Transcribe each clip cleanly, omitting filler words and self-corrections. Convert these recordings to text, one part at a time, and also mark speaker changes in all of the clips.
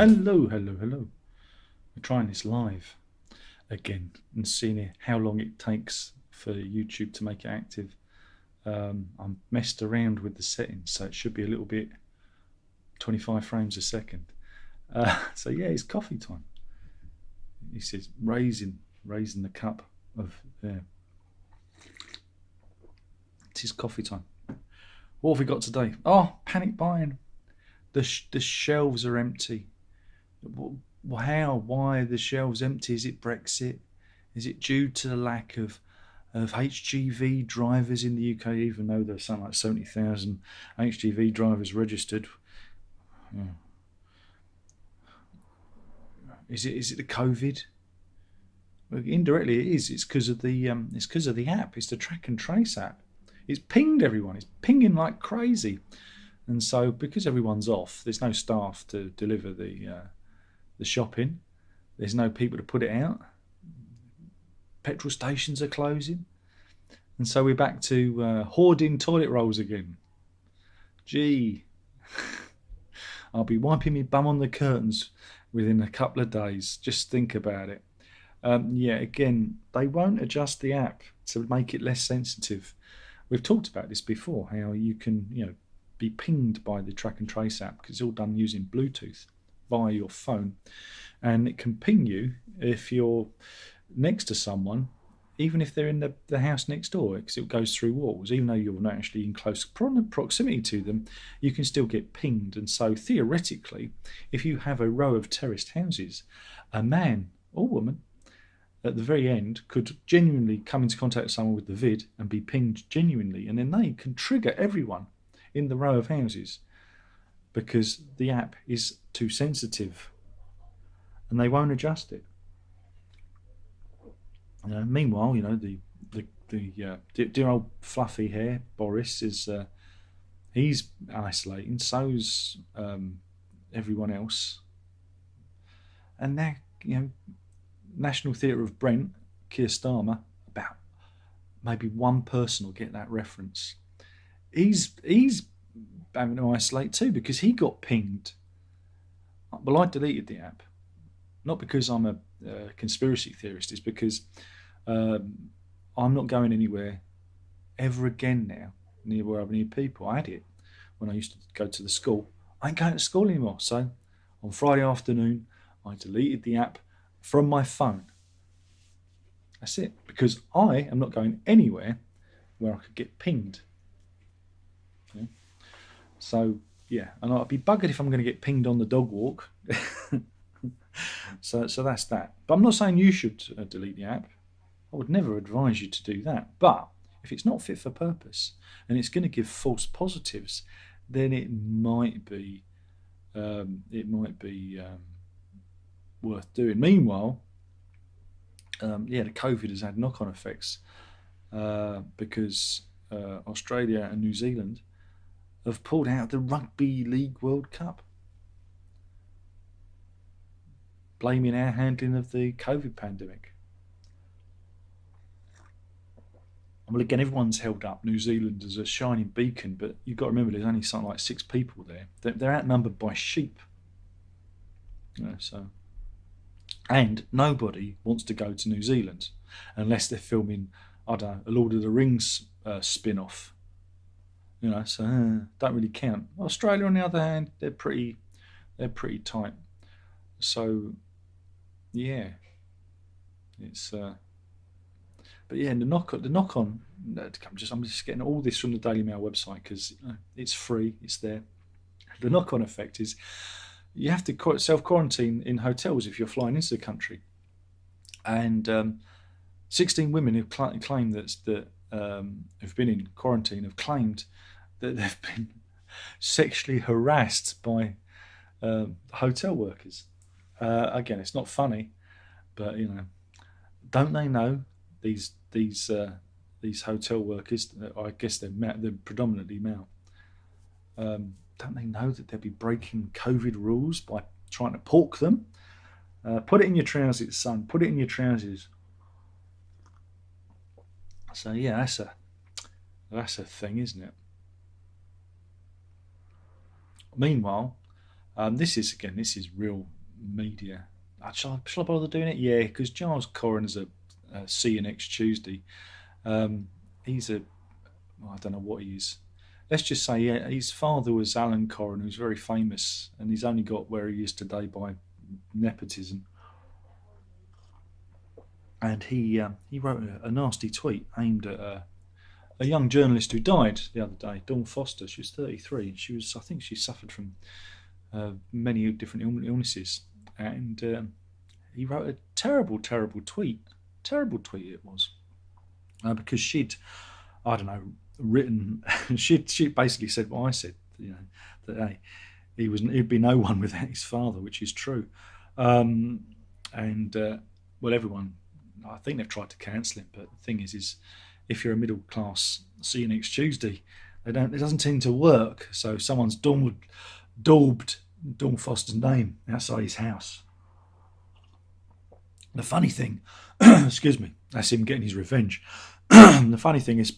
Speaker 1: Hello, hello, hello. We're trying this live again and seeing how long it takes for YouTube to make it active. I'm messed around with the settings, so it should be a little bit 25 frames a second. So yeah, it's coffee time. He says raising the cup of It is coffee time. What have we got today? Oh, panic buying. The shelves are empty. How? Why are the shelves empty? Is it Brexit? Is it due to the lack of HGV drivers in the UK, even though there's something like 70,000 HGV drivers registered? Yeah. Is it the COVID? Well, indirectly it is. It's because of the app. It's the track and trace app. It's pinged everyone. It's pinging like crazy. And so because everyone's off, there's no staff to deliver the shopping. There's no people to put it out. Petrol stations are closing. And so we're back to hoarding toilet rolls again. Gee, I'll be wiping my bum on the curtains within a couple of days. Just think about it. Yeah, again, they won't adjust the app to make it less sensitive. We've talked about this before, how you can, be pinged by the track and trace app because it's all done using Bluetooth via your phone, and it can ping you if you're next to someone, even if they're in the house next door, because it goes through walls. Even though you're not actually in close proximity to them, you can still get pinged. And so theoretically, if you have a row of terraced houses, a man or woman at the very end could genuinely come into contact with someone with the vid and be pinged genuinely, and then they can trigger everyone in the row of houses because the app is too sensitive and they won't adjust it. Meanwhile, the dear old fluffy hair Boris is he's isolating. So's everyone else, and now National Theatre of Brent, Keir Starmer, about maybe one person will get that reference. He's having to isolate too because he got pinged. Well, I deleted the app, not because I'm a conspiracy theorist. It's because I'm not going anywhere ever again now near where I need people. I had it when I used to go to the school. I ain't going to school anymore. So on Friday afternoon, I deleted the app from my phone. That's it, because I am not going anywhere where I could get pinged. Yeah. So yeah, and I'd be buggered if I'm going to get pinged on the dog walk. So that's that. But I'm not saying you should delete the app. I would never advise you to do that. But if it's not fit for purpose and it's going to give false positives, then it might be worth doing. Meanwhile, the COVID has had knock-on effects because Australia and New Zealand have pulled out of the Rugby League World Cup, blaming our handling of the COVID pandemic. Well, again, everyone's held up New Zealand as a shining beacon, but you've got to remember there's only something like 6 people there. They're outnumbered by sheep. And nobody wants to go to New Zealand unless they're filming, I don't know, a Lord of the Rings spin-off. So don't really count. Australia, on the other hand, they're pretty tight. So yeah, it's but yeah, the knock on. I'm just getting all this from the Daily Mail website because it's free. It's there. The knock on effect is you have to self quarantine in hotels if you're flying into the country, and 16 women who claim that have been in quarantine have claimed that they've been sexually harassed by hotel workers. Again, it's not funny, but don't they know these hotel workers? I guess they're predominantly male. Don't they know that they'll be breaking COVID rules by trying to pork them? Put it in your trousers, son. Put it in your trousers. So yeah, that's a thing, isn't it? Meanwhile, This is real media. Shall I bother doing it? Yeah, because Giles Coren's at see you next Tuesday. He's I don't know what he is. Let's just say, yeah, his father was Alan Coren, who's very famous, and he's only got where he is today by nepotism. And he wrote a nasty tweet aimed at a young journalist who died the other day, Dawn Foster. She was 33, and I think she suffered from many different illnesses. And he wrote a terrible, terrible tweet. Terrible tweet it was, because she'd, I don't know, written. she basically said what I said. That hey, he'd be no one without his father, which is true. Well, everyone, I think they've tried to cancel it, but the thing is if you're a middle class, see you next Tuesday, it doesn't tend to work. So someone's daubed Dawn Foster's name outside his house. The funny thing, excuse me, that's him getting his revenge. The funny thing is,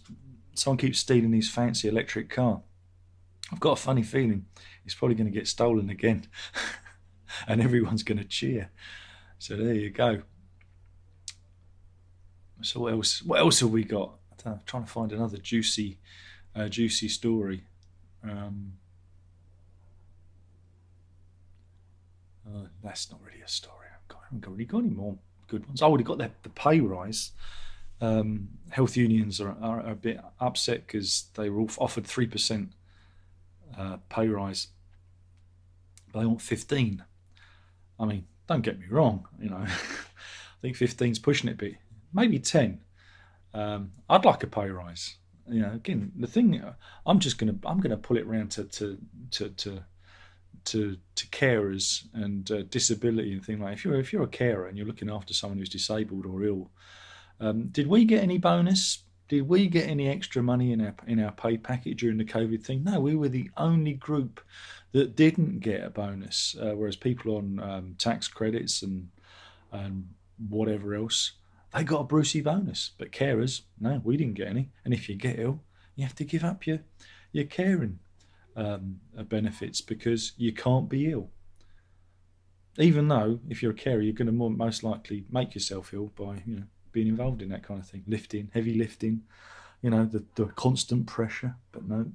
Speaker 1: someone keeps stealing his fancy electric car. I've got a funny feeling it's probably going to get stolen again, and everyone's going to cheer. So there you go. So what else have we got? I'm trying to find another juicy story. That's not really a story. I haven't really got any more good ones. I would have got the pay rise. Health unions are a bit upset because they were all offered 3% pay rise, but they want 15. I mean, don't get me wrong. I think 15's pushing it a bit. Maybe 10. I'd like a pay rise. Again, the thing, I'm gonna pull it round to carers and disability and things like that. If you're a carer and you're looking after someone who's disabled or ill, did we get any bonus? Did we get any extra money in our pay packet during the COVID thing? No, we were the only group that didn't get a bonus. Whereas people on tax credits and whatever else, they got a Brucey bonus. But carers, no, we didn't get any. And if you get ill, you have to give up your caring benefits because you can't be ill. Even though if you're a carer, you're going to most likely make yourself ill by being involved in that kind of thing, heavy lifting, the constant pressure. But no.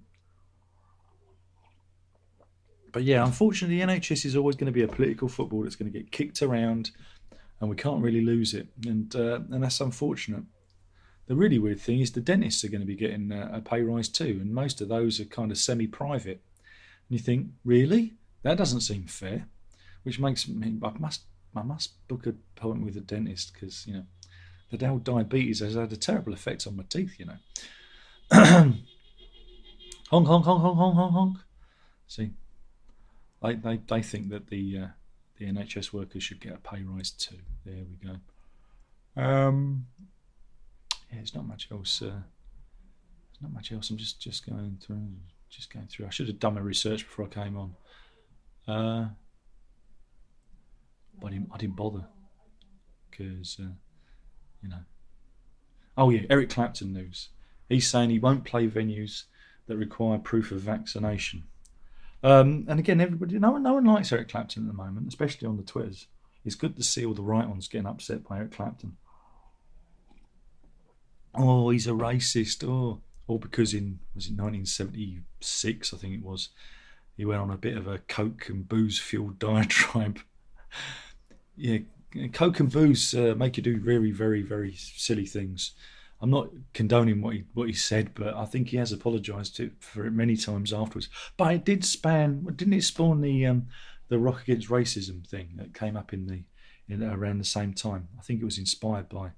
Speaker 1: But yeah, unfortunately, the NHS is always going to be a political football that's going to get kicked around, and we can't really lose it, and that's unfortunate. The really weird thing is the dentists are going to be getting a pay rise too, and most of those are kind of semi-private. And you think, really? That doesn't seem fair. Which makes me, I must book an appointment with a dentist because the whole diabetes has had a terrible effect on my teeth. Honk, honk, honk, honk, honk, honk, honk. See, they think that the NHS workers should get a pay rise too. There we go. Yeah, there's not much else. There's not much else. I'm just going through. I should have done my research before I came on. But I didn't bother because Oh yeah, Eric Clapton news. He's saying he won't play venues that require proof of vaccination. And again, no one likes Eric Clapton at the moment, especially on the Twitters. It's good to see all the right ones getting upset by Eric Clapton. Oh, he's a racist. Or because was it 1976, I think it was, he went on a bit of a coke and booze fueled diatribe. Yeah, coke and booze make you do very, very, very silly things. I'm not condoning what he said, but I think he has apologised for it many times afterwards. But it didn't it spawn the Rock Against Racism thing that came up in around the same time? I think it was inspired by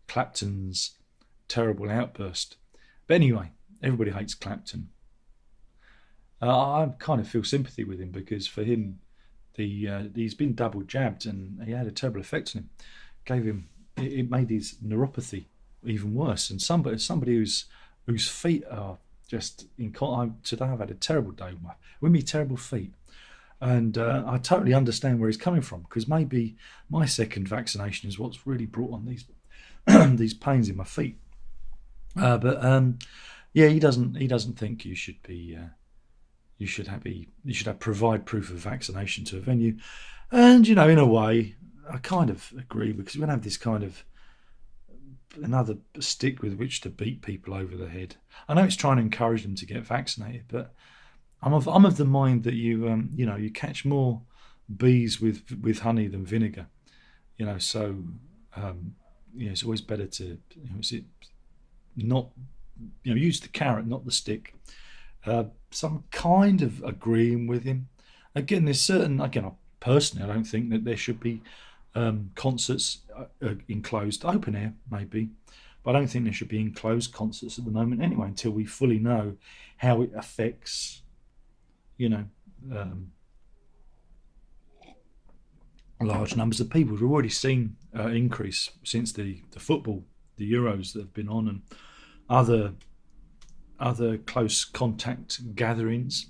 Speaker 1: Clapton's terrible outburst. But anyway, everybody hates Clapton. I kind of feel sympathy with him because for him, he's been double jabbed and he had a terrible effect on him. It made his neuropathy even worse. And somebody whose feet are just today I've had a terrible day with my terrible feet, and I totally understand where he's coming from because maybe my second vaccination is what's really brought on these these pains in my feet. But yeah, he doesn't think you should be you should have provide proof of vaccination to a venue. And in a way, I kind of agree, because we're going to have this kind of another stick with which to beat people over the head. I know it's trying to encourage them to get vaccinated, but I'm of the mind that you catch more bees with honey than vinegar. So it's always better to not use the carrot, not the stick. So I'm kind of agreeing with him. Again, personally, I don't think that there should be concerts enclosed, open air maybe, but I don't think there should be enclosed concerts at the moment anyway, until we fully know how it affects large numbers of people. We've already seen increase since the football, the Euros that have been on, and other close contact gatherings,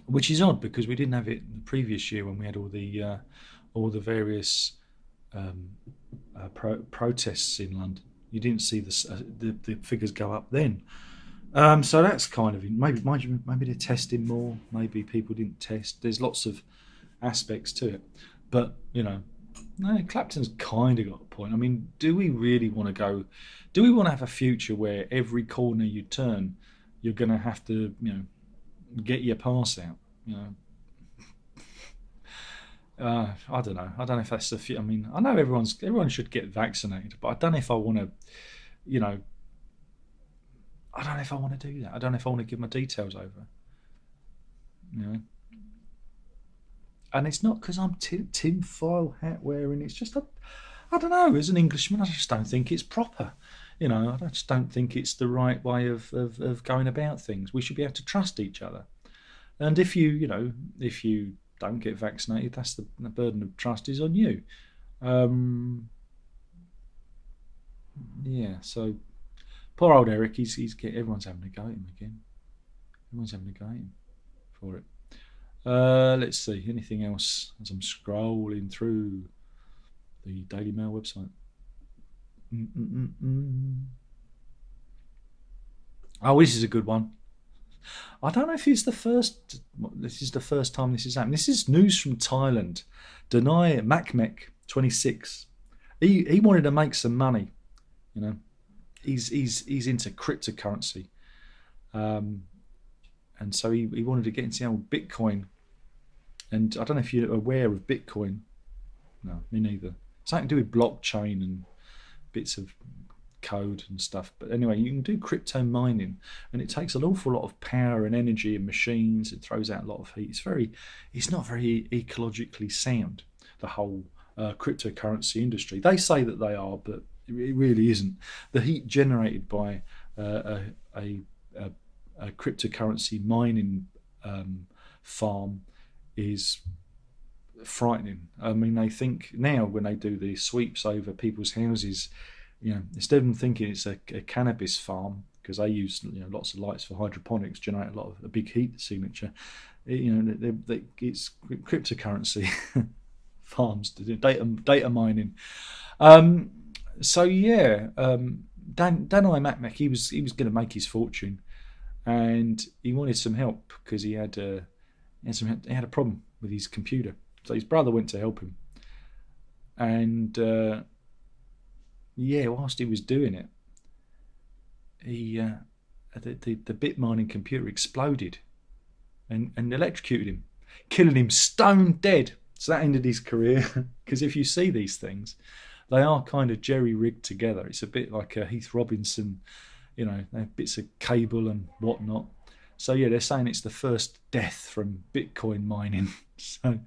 Speaker 1: which is odd because we didn't have it the previous year when we had all the various protests in London. You didn't see the figures go up then. So that's kind of maybe they're testing more. Maybe people didn't test. There's lots of aspects to it, but no, Clapton's kind of got a point. I mean, do we really want to go? Do we want to have a future where every corner you turn, you're going to have to get your pass out? I don't know. I don't know if that's the. I mean, I know everyone should get vaccinated, but I don't know if I want to. I don't know if I want to do that. I don't know if I want to give my details over. And it's not because I'm tinfoil hat wearing. It's just I don't know. As an Englishman, I just don't think it's proper. I just don't think it's the right way of going about things. We should be able to trust each other. And if you don't get vaccinated, that's the burden of trust is on you. So poor old Eric, everyone's having a go at him again. Everyone's having a go at him for it. Let's see, anything else as I'm scrolling through the Daily Mail website. Oh, this is a good one. I don't know if this is the first time this has happened. This is news from Thailand. Deny Makmek 26. He wanted to make some money. He's into cryptocurrency, and so he wanted to get into the old Bitcoin. And I don't know if you're aware of Bitcoin. No, me neither. Something to do with blockchain and bits of code and stuff. But anyway, you can do crypto mining, and it takes an awful lot of power and energy and machines. It throws out a lot of heat. It's not very ecologically sound, the whole cryptocurrency industry. They say that they are, but it really isn't. The heat generated by a cryptocurrency mining farm is frightening. I mean, they think now when they do the sweeps over people's houses, instead of thinking it's a cannabis farm, because they use lots of lights for hydroponics, generate a lot of a big heat signature. It's cryptocurrency farms to do data mining. Danai Makmek, he was going to make his fortune, and he wanted some help because he had a problem with his computer. So his brother went to help him, and whilst he was doing it, the bit mining computer exploded and electrocuted him, killing him stone dead. So that ended his career. Because if you see these things, they are kind of jerry-rigged together. It's a bit like a Heath Robinson, they have bits of cable and whatnot. So they're saying it's the first death from Bitcoin mining. So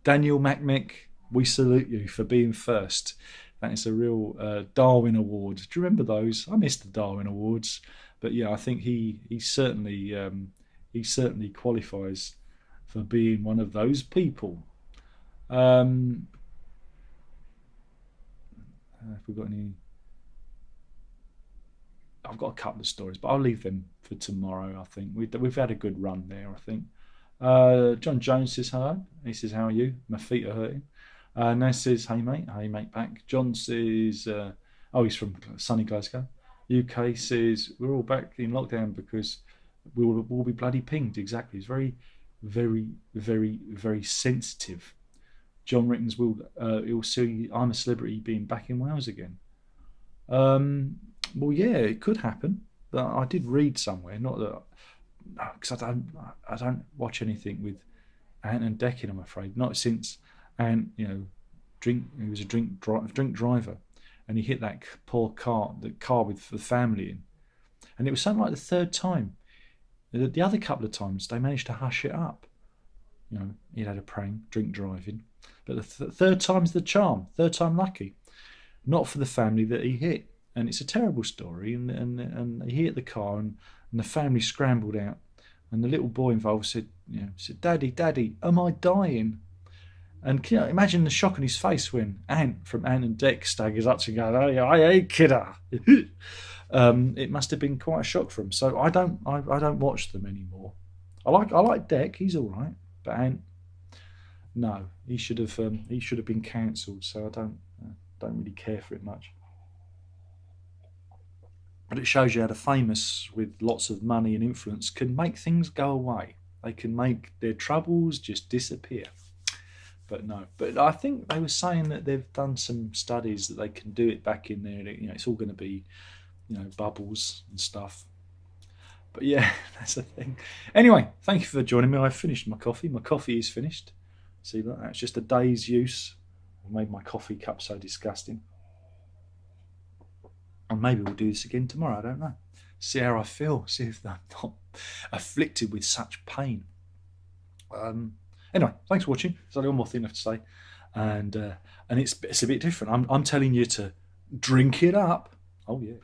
Speaker 1: Daniel Makmek, we salute you for being first. That is a real Darwin Award. Do you remember those? I missed the Darwin Awards, but I think he certainly qualifies for being one of those people. Have we got any? I've got a couple of stories, but I'll leave them for tomorrow. I think we've had a good run there. I think John Jones says hello. He says, "How are you? My feet are hurting." Naz says, "Hey mate back." John says, he's from sunny Glasgow. UK says, "We're all back in lockdown because will be bloody pinged. Exactly. It's very, very, very, very sensitive. John reckons he'll see I'm a Celebrity being back in Wales again. Well, yeah, it could happen. But I did read somewhere, not that, because I don't watch anything with Ant and Dec in, I'm afraid. Not since Ant, he was a drink driver, and he hit that poor car, the car with the family in, and it was something like the third time. The other couple of times they managed to hush it up. He'd had a prank, drink driving, but the third time's the charm. Third time lucky. Not for the family that he hit, and it's a terrible story. And he hit the car, and the family scrambled out, and the little boy involved said, "Daddy, am I dying?" And can you imagine the shock on his face when Ant from Ant and Dec staggers up to go, "Hey, kidder." It must have been quite a shock for him. So I don't watch them anymore. I like Dec, he's all right, but Ant, no, he should have been cancelled. So I don't really care for it much. But it shows you how the famous with lots of money and influence can make things go away. They can make their troubles just disappear. But no. But I think they were saying that they've done some studies that they can do it back in there. It's all going to be, bubbles and stuff. But yeah, that's the thing. Anyway, thank you for joining me. I've finished my coffee. My coffee is finished. See, look, that's just a day's use. I made my coffee cup so disgusting. And maybe we'll do this again tomorrow. I don't know. See how I feel. See if I'm not afflicted with such pain. Anyway, thanks for watching. There's only one more thing left to say, and it's a bit different. I'm telling you to drink it up. Oh yeah.